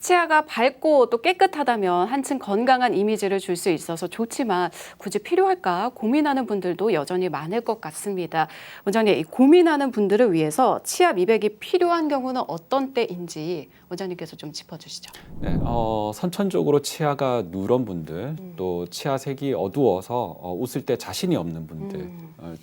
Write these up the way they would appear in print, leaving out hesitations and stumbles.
치아가 밝고 또 깨끗하다면 한층 건강한 이미지를 줄 수 있어서 좋지만 굳이 필요할까 고민하는 분들도 여전히 많을 것 같습니다. 원장님, 이 고민하는 분들을 위해서 치아 미백이 필요한 경우는 어떤 때인지 원장님께서 좀 짚어주시죠. 네, 선천적으로 치아가 누런 분들, 또 치아 색이 어두워서 웃을 때 자신이 없는 분들,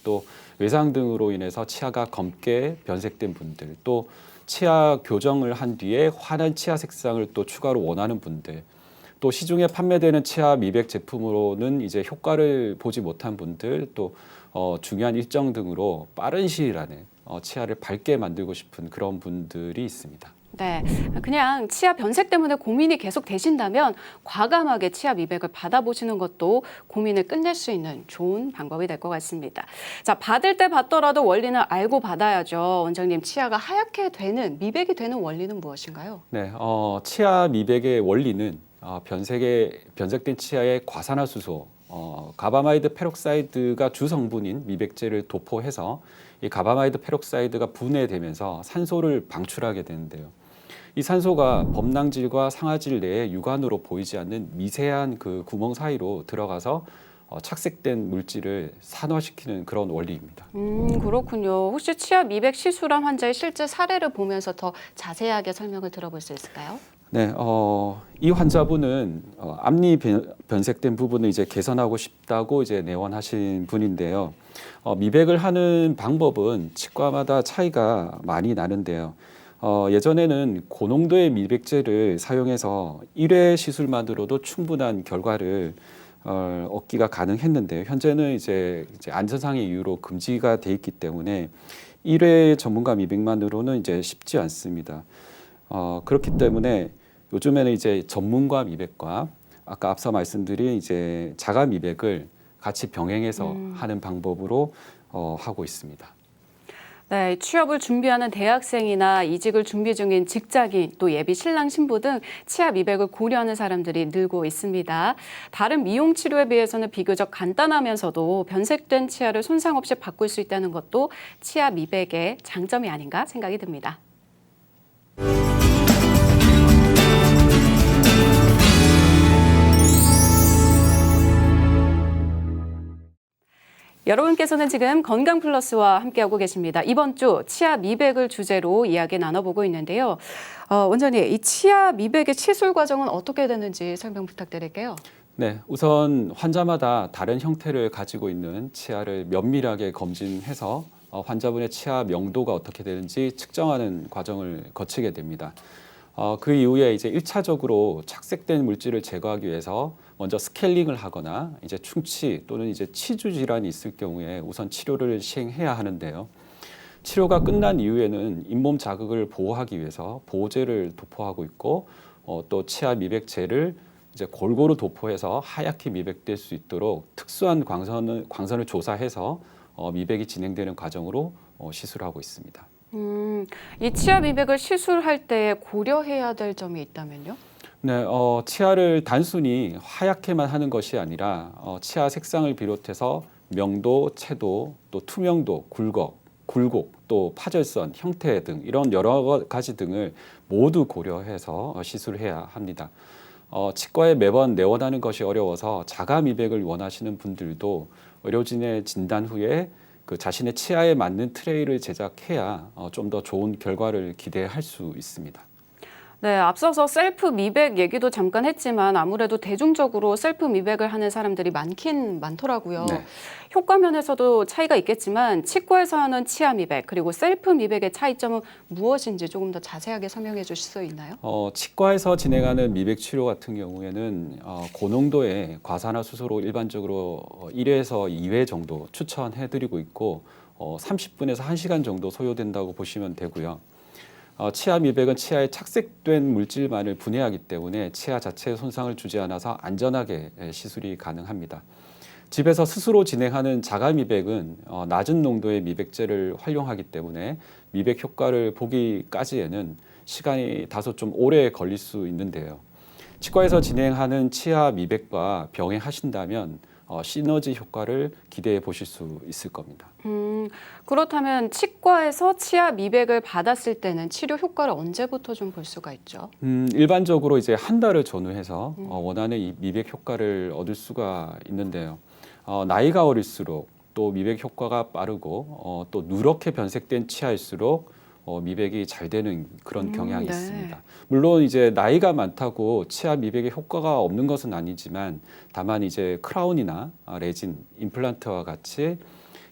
또 외상 등으로 인해서 치아가 검게 변색된 분들, 또 치아 교정을 한 뒤에 환한 치아 색상을 또 추가로 원하는 분들, 또 시중에 판매되는 치아 미백 제품으로는 이제 효과를 보지 못한 분들, 또 중요한 일정 등으로 빠른 시일 안에 치아를 밝게 만들고 싶은 그런 분들이 있습니다. 네, 그냥 치아 변색 때문에 고민이 계속 되신다면 과감하게 치아 미백을 받아보시는 것도 고민을 끝낼 수 있는 좋은 방법이 될 것 같습니다. 자, 받을 때 받더라도 원리는 알고 받아야죠. 원장님, 치아가 하얗게 되는, 미백이 되는 원리는 무엇인가요? 네, 치아 미백의 원리는 변색된 치아의 과산화수소, 가바마이드 페록사이드가 주 성분인 미백제를 도포해서 이 가바마이드 페록사이드가 분해되면서 산소를 방출하게 되는데요. 이 산소가 범낭질과 상아질 내에 육안으로 보이지 않는 미세한 그 구멍 사이로 들어가서 착색된 물질을 산화시키는 그런 원리입니다. 그렇군요. 혹시 치아 미백 시술한 환자의 실제 사례를 보면서 더 자세하게 설명을 들어볼 수 있을까요? 네, 이 환자분은 앞니 변색된 부분을 이제 개선하고 싶다고 이제 내원하신 분인데요. 미백을 하는 방법은 치과마다 차이가 많이 나는데요. 예전에는 고농도의 미백제를 사용해서 1회 시술만으로도 충분한 결과를 얻기가 가능했는데요. 현재는 이제 안전상의 이유로 금지가 돼 있기 때문에 1회 전문가 미백만으로는 이제 쉽지 않습니다. 그렇기 때문에 요즘에는 이제 전문가 미백과 아까 앞서 말씀드린 이제 자가 미백을 같이 병행해서 하는 방법으로 하고 있습니다. 네, 취업을 준비하는 대학생이나 이직을 준비 중인 직장인, 또 예비 신랑 신부 등 치아 미백을 고려하는 사람들이 늘고 있습니다. 다른 미용 치료에 비해서는 비교적 간단하면서도 변색된 치아를 손상 없이 바꿀 수 있다는 것도 치아 미백의 장점이 아닌가 생각이 듭니다. 여러분께서는 지금 건강플러스와 함께하고 계십니다. 이번 주 치아 미백을 주제로 이야기 나눠보고 있는데요. 원장님, 이 치아 미백의 시술 과정은 어떻게 되는지 설명 부탁드릴게요. 네, 우선 환자마다 다른 형태를 가지고 있는 치아를 면밀하게 검진해서 환자분의 치아 명도가 어떻게 되는지 측정하는 과정을 거치게 됩니다. 그 이후에 이제 1차적으로 착색된 물질을 제거하기 위해서 먼저 스케일링을 하거나 이제 충치 또는 이제 치주 질환이 있을 경우에 우선 치료를 시행해야 하는데요. 치료가 끝난 이후에는 잇몸 자극을 보호하기 위해서 보호제를 도포하고 있고 또 치아 미백제를 이제 골고루 도포해서 하얗게 미백될 수 있도록 특수한 광선을 조사해서 미백이 진행되는 과정으로 시술하고 있습니다. 이 치아 미백을 시술할 때 고려해야 될 점이 있다면요? 네, 치아를 단순히 하얗게만 하는 것이 아니라 치아 색상을 비롯해서 명도, 채도, 또 투명도, 굴곡, 또 파절선, 형태 등 이런 여러 가지 등을 모두 고려해서 시술해야 합니다. 치과에 매번 내원하는 것이 어려워서 자가 미백을 원하시는 분들도 의료진의 진단 후에 그 자신의 치아에 맞는 트레이를 제작해야 좀 더 좋은 결과를 기대할 수 있습니다. 네, 앞서서 셀프 미백 얘기도 잠깐 했지만 아무래도 대중적으로 셀프 미백을 하는 사람들이 많긴 많더라고요. 네. 효과 면에서도 차이가 있겠지만 치과에서 하는 치아 미백 그리고 셀프 미백의 차이점은 무엇인지 조금 더 자세하게 설명해 주실 수 있나요? 치과에서 진행하는 미백 치료 같은 경우에는 고농도의 과산화수소로 일반적으로 1회에서 2회 정도 추천해드리고 있고 30분에서 1시간 정도 소요된다고 보시면 되고요. 치아 미백은 치아에 착색된 물질만을 분해하기 때문에 치아 자체에 손상을 주지 않아서 안전하게 시술이 가능합니다. 집에서 스스로 진행하는 자가 미백은 낮은 농도의 미백제를 활용하기 때문에 미백 효과를 보기까지에는 시간이 다소 좀 오래 걸릴 수 있는데요. 치과에서 진행하는 치아 미백과 병행하신다면 시너지 효과를 기대해 보실 수 있을 겁니다. 그렇다면 치과에서 치아 미백을 받았을 때는 치료 효과를 언제부터 좀 볼 수가 있죠? 일반적으로 이제 한 달을 전후해서 원하는 이 미백 효과를 얻을 수가 있는데요. 나이가 어릴수록 또 미백 효과가 빠르고 또 누렇게 변색된 치아일수록 미백이 잘 되는 그런 경향이 네. 있습니다. 물론 이제 나이가 많다고 치아 미백에 효과가 없는 것은 아니지만 다만 이제 크라운이나 레진, 임플란트와 같이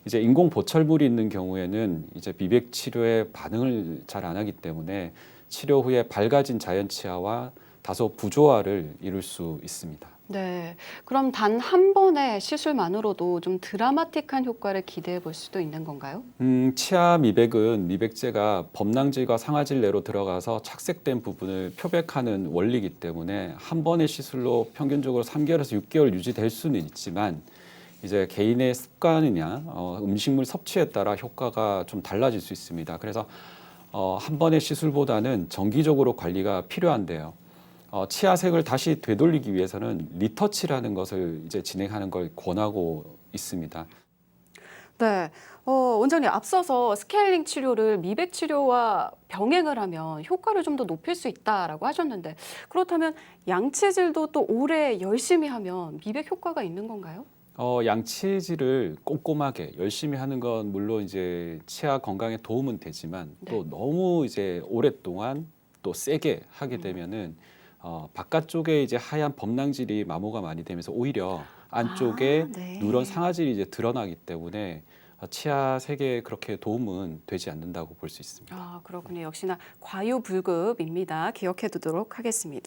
이제 인공 보철물이 있는 경우에는 이제 미백 치료에 반응을 잘 안 하기 때문에 치료 후에 밝아진 자연 치아와 다소 부조화를 이룰 수 있습니다. 네. 그럼 단 한 번의 시술만으로도 좀 드라마틱한 효과를 기대해 볼 수도 있는 건가요? 치아 미백은 미백제가 범랑질과 상아질 내로 들어가서 착색된 부분을 표백하는 원리이기 때문에 한 번의 시술로 평균적으로 3개월에서 6개월 유지될 수는 있지만 이제 개인의 습관이냐 음식물 섭취에 따라 효과가 좀 달라질 수 있습니다. 그래서 한 번의 시술보다는 정기적으로 관리가 필요한데요. 치아색을 다시 되돌리기 위해서는 리터치라는 것을 이제 진행하는 걸 권하고 있습니다. 네. 원장님, 앞서서 스케일링 치료를 미백 치료와 병행을 하면 효과를 좀 더 높일 수 있다라고 하셨는데, 그렇다면 양치질도 또 오래 열심히 하면 미백 효과가 있는 건가요? 양치질을 꼼꼼하게 열심히 하는 건 물론 이제 치아 건강에 도움은 되지만 또 너무 이제 오랫동안 또 세게 하게 되면은 바깥쪽에 이제 하얀 범랑질이 마모가 많이 되면서 오히려 안쪽에 네. 누런 상아질이 이제 드러나기 때문에 치아 색에 그렇게 도움은 되지 않는다고 볼 수 있습니다. 그렇군요. 역시나 과유불급입니다. 기억해 두도록 하겠습니다.